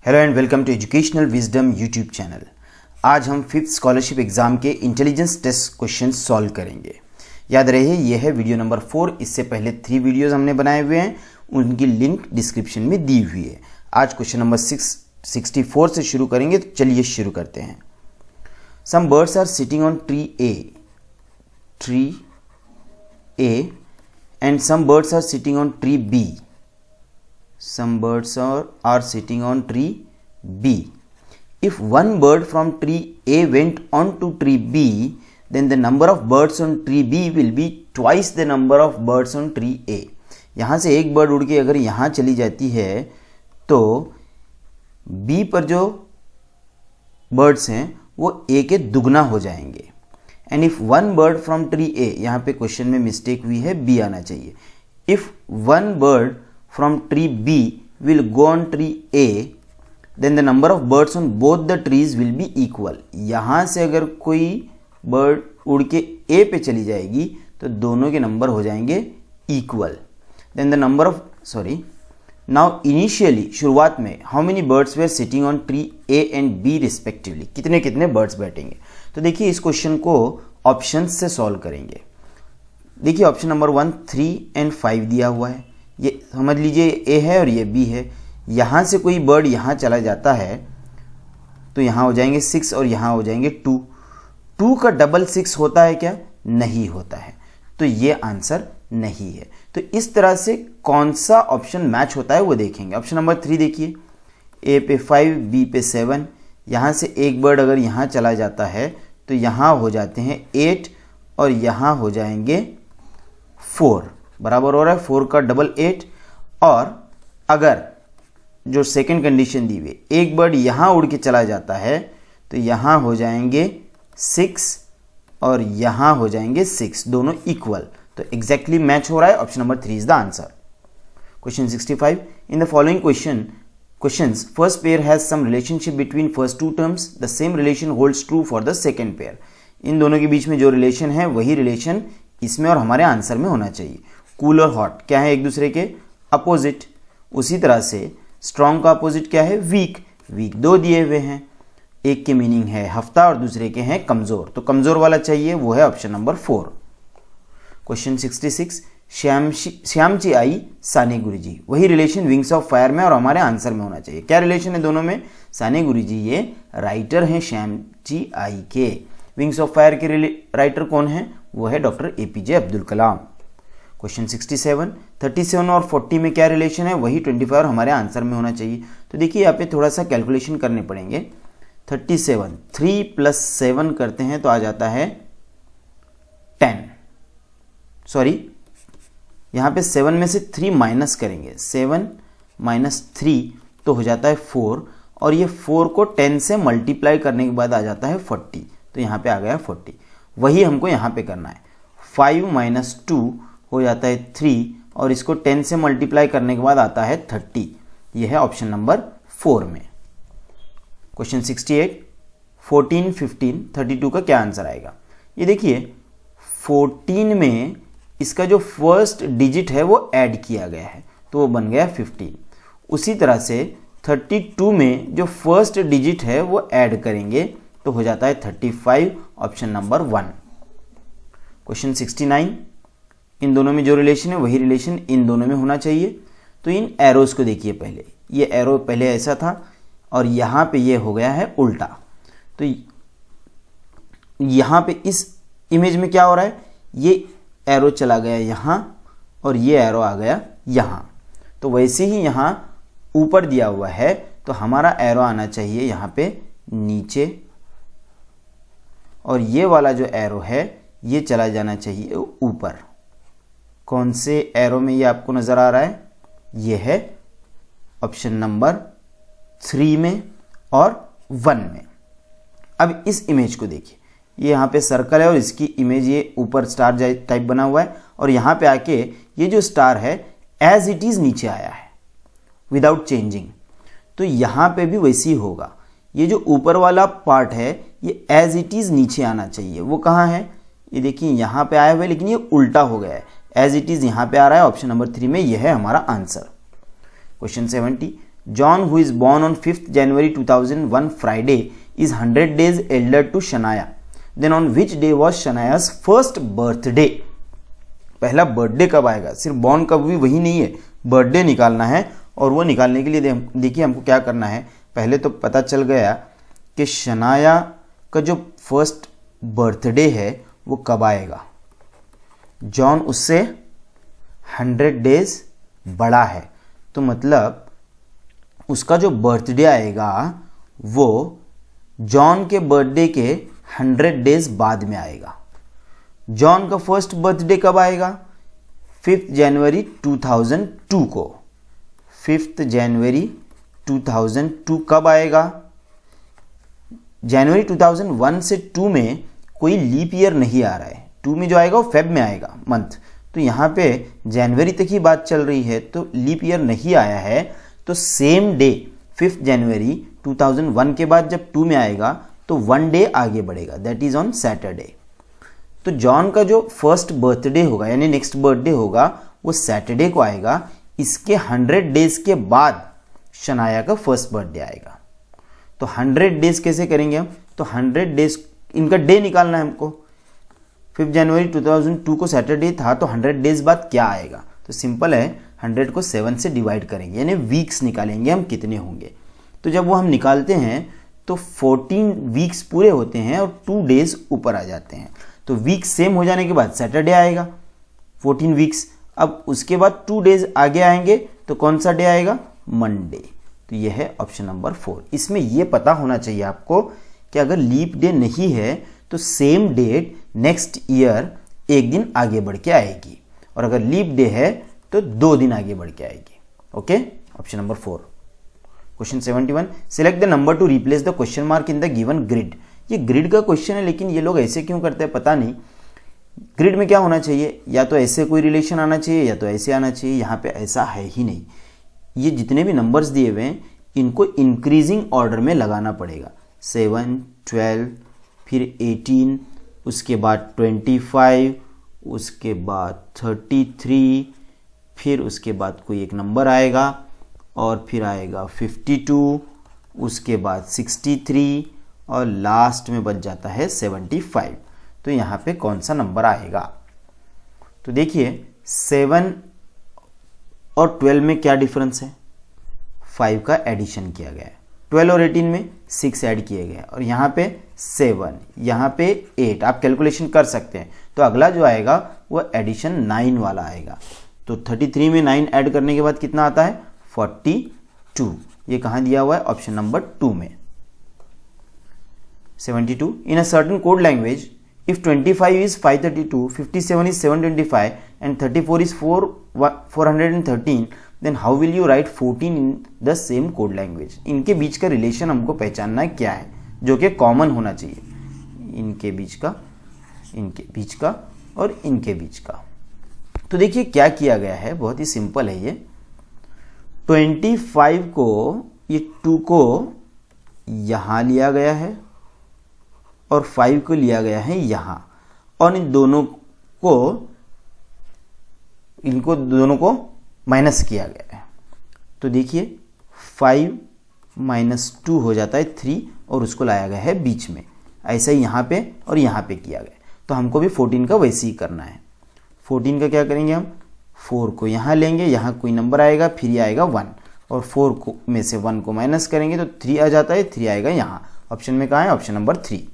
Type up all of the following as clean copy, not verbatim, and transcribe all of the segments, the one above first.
Hello and welcome to educational wisdom YouTube channel. आज हम 5th scholarship exam के intelligence test question solve करेंगे। याद रहे यह है वीडियो नंबर 4। इससे पहले 3 वीडियोस हमने बनाए हुए हैं, उनकी लिंक डिस्क्रिप्शन में दी हुई है। आज क्वेश्चन नंबर 64 से शुरू करेंगे, तो चलिए शुरू करते हैं। Some birds are sitting on tree A and some birds are sitting on tree B. Some birds are sitting on tree B. If one bird from tree A went on to tree B, then the number of birds on tree B will be twice the number of birds on tree A. यहाँ से एक bird उड़ के अगर यहाँ चली जाती है तो B पर जो बर्ड्स हैं वो A के दुगना हो जाएंगे। And if one bird from tree A, यहाँ पे क्वेश्चन में मिस्टेक हुई है, B आना चाहिए। If one bird from tree B will go on tree A, then the number of birds on both the trees will be equal. यहाँ से अगर कोई बर्ड उड़ के A पे चली जाएगी तो दोनों के नंबर हो जाएंगे equal. Then the number of now initially शुरुआत में how many birds were sitting on tree A and B respectively, कितने कितने बर्ड्स बैठेंगे। तो देखिए इस क्वेश्चन को ऑप्शंस से सॉल्व करेंगे। देखिए ऑप्शन नंबर 1 3 and 5 दिया हुआ है, ये समझ लीजिए ए है और ये बी है। यहाँ से कोई बर्ड यहाँ चला जाता है तो यहाँ हो जाएंगे 6 और यहाँ हो जाएंगे 2। 2 का डबल 6 होता है क्या? नहीं होता है, तो ये आंसर नहीं है। तो इस तरह से कौन सा ऑप्शन मैच होता है वो देखेंगे। ऑप्शन नंबर 3 देखिए, ए पे 5 बी पे 7। यहाँ से एक बर्ड अगर यहाँ चला जाता है तो यहाँ हो जाते हैं 8 और यहाँ हो जाएंगे 4, बराबर हो रहा है 4 का डबल 8। और अगर जो सेकंड कंडीशन दी हुई, एक बर्ड यहाँ उड़ के चला जाता है तो यहाँ हो जाएंगे 6 और यहाँ हो जाएंगे 6, दोनों इक्वल। तो एग्जैक्टली मैच हो रहा है। Option number 3 is the answer. Question 65, in the following questions first pair has some relationship between first two terms, the same relation holds true for the second pair. इन दोनों के बीच में जो relation है वही रिलेशन इसमें और हमारे आंसर में होना चाहिए। कूल और हॉट क्या है? एक दूसरे के अपोजिट। उसी तरह से स्ट्रॉन्ग का अपोजिट क्या है? वीक। वीक 2 दिए हुए हैं, एक के मीनिंग है हफ्ता और दूसरे के हैं कमजोर, तो कमजोर वाला चाहिए, वो है ऑप्शन नंबर 4। क्वेश्चन 66, श्यामची आई साने गुरुजी, वही रिलेशन विंग्स ऑफ फायर में और हमारे आंसर में होना चाहिए। क्या रिलेशन है दोनों में? साने गुरुजी ये राइटर हैं श्यामची आई के। विंग्स ऑफ फायर के राइटर कौन है? वो है doctor APJ Abdul Kalam. Question 67, 37 और 40 में क्या रिलेशन है? वही 25 और हमारे आंसर में होना चाहिए। तो देखिए यहाँ पे थोड़ा सा कैलकुलेशन करने पड़ेंगे। 37 3 + 7 करते हैं तो आ जाता है 10। सॉरी, यहाँ पे 7 में से 3 माइनस करेंगे, 7 - 3 तो हो जाता है 4, और ये 4 को 10 से मल्टीप्लाई करने के बाद आ जाता है 40, तो यहाँ पे आ गया 40। वही हमको यहाँ पे करना है। 5 - 2 हो जाता है 3 और इसको 10 से मल्टीप्लाई करने के बाद आता है 30। यह है ऑप्शन नंबर 4 में। क्वेश्चन 68, 14 15 32 का क्या आंसर आएगा? ये देखिए 14 में इसका जो फर्स्ट डिजिट है वो ऐड किया गया है तो वो बन गया 15। उसी तरह से 32 में जो फर्स्ट डिजिट है वो ऐड करेंगे तो हो जाता है 35, ऑप्शन नंबर 1। क्वेश्चन 69, इन दोनों में जो रिलेशन है वही रिलेशन इन दोनों में होना चाहिए। तो इन एरोज को देखिए, पहले ये एरो पहले ऐसा था और यहाँ पे ये हो गया है उल्टा। तो यहाँ पे इस इमेज में क्या हो रहा है? ये एरो चला गया यहाँ और ये एरो आ गया यहाँ। तो वैसे ही यहाँ ऊपर दिया हुआ है तो हमारा एरो आना चाहिए यहाँ पे नीचे, और ये वाला जो एरो है ये चला जाना चाहिए ऊपर। कौन से एरो में ये आपको नजर आ रहा है? ये है ऑप्शन नंबर 3 में और 1 में। अब इस इमेज को देखिए, ये यहाँ पे सर्कल है और इसकी इमेज ये ऊपर स्टार टाइप बना हुआ है, और यहाँ पे आके ये जो स्टार है एज इट इज नीचे आया है विदाउट चेंजिंग। तो यहाँ पे भी वैसे ही होगा। ये जो ऊपर वाला पार्ट है ये एज इट इज नीचे आना चाहिए। वो कहाँ है? ये देखिए यहाँ पे आया हुआ है लेकिन ये उल्टा हो गया है। एज इट इज यहाँ पे आ रहा है, ऑप्शन नंबर 3 में। यह है हमारा answer. Question 70, John who is born on 5th January 2001 Friday is 100 days elder to Shanaya, then on which day was Shanaya's first birthday. पहला बर्थडे कब आएगा, सिर्फ बॉर्न कब भी वही नहीं है, बर्थडे निकालना है। और वो निकालने के लिए देखिए हमको क्या करना है, पहले तो पता चल गया कि शनाया का जो फर्स्ट बर्थडे है वो कब आएगा। जॉन उससे 100 days बड़ा है, तो मतलब उसका जो बर्थडे आएगा वो जॉन के बर्थडे के 100 days बाद में आएगा। जॉन का फर्स्ट बर्थडे कब आएगा, 5th January 2002 को। 5th January 2002 कब आएगा, जनवरी 2001 से 2 में कोई लीप ईयर नहीं आ रहा है, 2 में जो आएगा वो फेब में आएगा मंथ, तो यहाँ पे जनवरी तक ही बात चल रही है, तो लीप ईयर नहीं आया है, तो सेम डे 5th January 2001 के बाद जब 2 में आएगा तो 1 डे आगे बढ़ेगा, दैट इज ऑन सैटरडे। तो जॉन का जो फर्स्ट बर्थडे होगा यानी नेक्स्ट बर्थडे होगा वो सैटरडे को आएगा, इसके 100 days के बाद शनाया का फर्स्ट बर्थडे आएगा। तो 100 days कैसे करेंगे हम, तो 100 days इनका डे निकालना है हमको। 5th January 2002 को सैटरडे था, तो 100 days बाद क्या आएगा, तो सिंपल है 100 को 7 से डिवाइड करेंगे यानी वीक्स निकालेंगे हम कितने होंगे। तो जब वो हम निकालते हैं तो 14 वीक्स पूरे होते हैं और 2 days ऊपर आ जाते हैं, तो वीक सेम हो जाने के बाद सैटरडे आएगा 14 वीक्स। अब उसके बाद 2 days आगे आएंगे तो कौन सा डे आएगा, मंडे। तो यह है ऑप्शन नंबर 4। इसमें यह पता होना चाहिए आपको कि अगर लीप डे नहीं है तो सेम डेट नेक्स्ट ईयर एक दिन आगे बढ़ के आएगी, और अगर लीप डे है तो 2 दिन आगे बढ़ के आएगी। Okay, option number 4। Question 71, select the number two replace the question mark in the given grid. ये ग्रिड का क्वेश्चन है, लेकिन ये लोग ऐसे क्यों करते हैं पता नहीं। ग्रिड में क्या होना चाहिए, या तो ऐसे कोई रिलेशन आना चाहिए या तो ऐसे आना चाहिए, यहाँ पे ऐसा है ही नहीं। ये जितने भी नंबर्स दिए हुए हैं इनको इंक्रीजिंग ऑर्डर में लगाना पड़ेगा, 7, 12, फिर 18, उसके बाद 25, उसके बाद 33, फिर उसके बाद कोई एक नंबर आएगा और फिर आएगा 52, उसके बाद 63 और लास्ट में बच जाता है 75। तो यहाँ पे कौन सा नंबर आएगा, तो देखिए 7 और 12 में क्या डिफरेंस है, 5 का एडिशन किया गया है। 12 और 18 में 6 ऐड किए गए और यहाँ पे 7, यहाँ पे 8, आप कैलकुलेशन कर सकते हैं। तो अगला जो आएगा वो एडिशन 9 वाला आएगा। तो 33 में 9 ऐड करने के बाद कितना आता है, 42। ये कहाँ दिया हुआ है, ऑप्शन नंबर 2 में। 72, in a certain code language if 25 is 532, 57 is 725 and 34 is 413, then how will you write 14 in the same code language? इनके बीच का रिलेशन हमको पहचानना है क्या है, जो कि कॉमन होना चाहिए, इनके बीच का और इनके बीच का। तो देखिए क्या किया गया है, बहुत ही सिंपल है ये। 25 को, ये 2 को यहां लिया गया है और 5 को लिया गया है यहां, और इन दोनों को माइनस किया गया है। तो देखिए 5 - 2 हो जाता है 3 और उसको लाया गया है बीच में, ऐसा ही यहाँ पे और यहाँ पे किया गया। तो हमको भी 14 का वैसे ही करना है। 14 का क्या करेंगे हम, 4 को यहाँ लेंगे, यहाँ कोई नंबर आएगा, फिर ये आएगा 1 और 4 को में से 1 को माइनस करेंगे तो 3 आ जाता है, 3 आएगा यहाँ। ऑप्शन में कहाँ है, option number 3।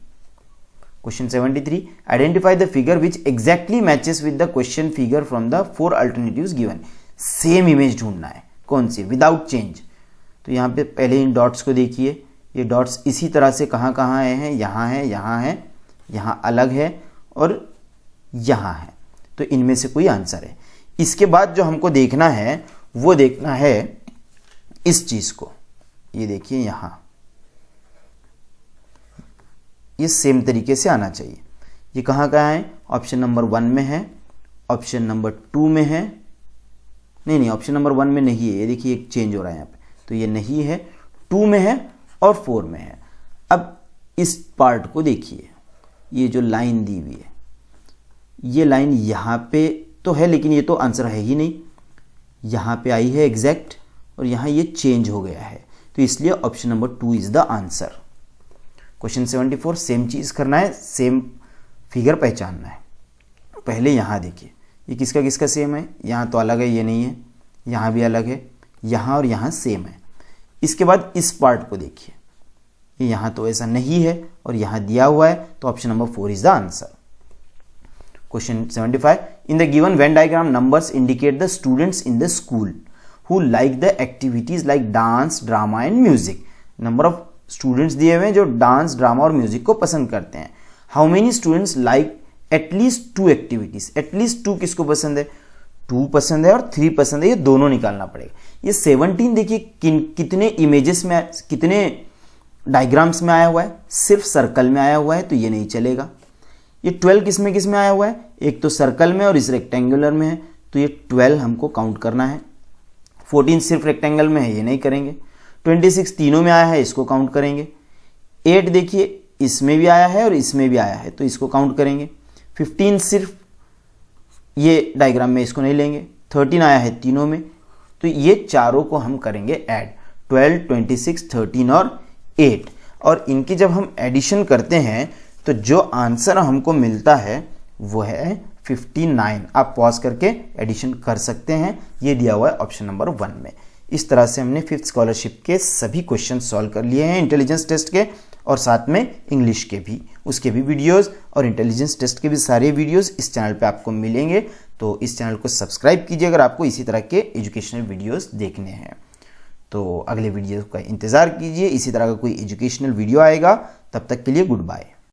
Question 73, identify the figure which exactly matches with the question figure from the 4 alternatives given। Same image ढूंढना है, कौन सी, विदाउट चेंज। तो यहाँ पे पहले इन डॉट्स को देखिए, ये डॉट्स इसी तरह से कहाँ कहाँ आए हैं, यहाँ है, यहाँ है, यहाँ अलग है और यहाँ है। तो इनमें से कोई आंसर है। इसके बाद जो हमको देखना है वो देखना है इस चीज को, ये देखिए यहाँ, ये सेम तरीके से आना चाहिए। ये कहाँ कहाँ है, ऑप्शन नंबर 1 में है, ऑप्शन नंबर 2 में है, नहीं ऑप्शन नंबर 1 में नहीं है, ये देखिए एक चेंज हो रहा है यहाँ पे, तो ये नहीं है, 2 में है और 4 में है। अब इस पार्ट को देखिए, ये जो लाइन दी हुई है, ये लाइन यहाँ पे तो है लेकिन ये तो आंसर है ही नहीं, यहाँ पे आई है एग्जैक्ट और यहाँ ये चेंज हो गया है, तो इसलिए option number 2 is the answer. Question 74, same चीज़ करना है, सेम फिगर पहचानना है। पहले यहाँ देखिए, ये किसका किसका सेम है, यहाँ तो अलग है, ये नहीं है, यहाँ भी अलग है, यहाँ और यहाँ सेम है। इसके बाद इस पार्ट को देखिए, ये यहाँ तो ऐसा नहीं है और यहाँ दिया हुआ है, तो option number 4 is the answer. Question 75, in the given Venn diagram numbers indicate the students in the school who like the activities like dance, drama and music. Number of students दिए हुए हैं जो डांस, ड्रामा और music को पसंद करते हैं। How many students like at least 2 activities. At least 2 किसको पसंद है, 2 पसंद है और 3 पसंद है, ये दोनों निकालना पड़ेगा। ये 17 देखिए कितने इमेजेस में, कितने डायग्राम्स में आया हुआ है, सिर्फ सर्कल में आया हुआ है, तो ये नहीं चलेगा। ये 12 किस में आया हुआ है, एक तो सर्कल में और इस रेक्टेंगुलर में है, तो ये 12 हमको काउंट करना है। 14 सिर्फ रेक्टेंगल में है, ये नहीं करेंगे। 26 तीनों में आया है, इसको काउंट करेंगे। 8 देखिए इसमें भी आया है और इसमें भी आया है, तो इसको काउंट करेंगे। 15 सिर्फ ये डायग्राम में, इसको नहीं लेंगे। 13 आया है तीनों में, तो ये चारों को हम करेंगे ऐड, 12, 26, 13 और 8। और इनकी जब हम एडिशन करते हैं तो जो आंसर हमको मिलता है वो है 59। आप पॉज करके एडिशन कर सकते हैं, ये दिया हुआ है ऑप्शन नंबर 1 में। इस तरह से हमने 5th स्कॉलरशिप के सभी क्वेश्चन सॉल्व कर लिए हैं, इंटेलिजेंस टेस्ट के और साथ में इंग्लिश के भी, उसके भी वीडियोस और इंटेलिजेंस टेस्ट के भी सारे वीडियोस इस चैनल पे आपको मिलेंगे। तो इस चैनल को सब्सक्राइब कीजिए अगर आपको इसी तरह के एजुकेशनल वीडियोस देखने हैं। तो अगले वीडियो का इंतज़ार कीजिए, इसी तरह का कोई एजुकेशनल वीडियो आएगा। तब तक के लिए गुड बाय।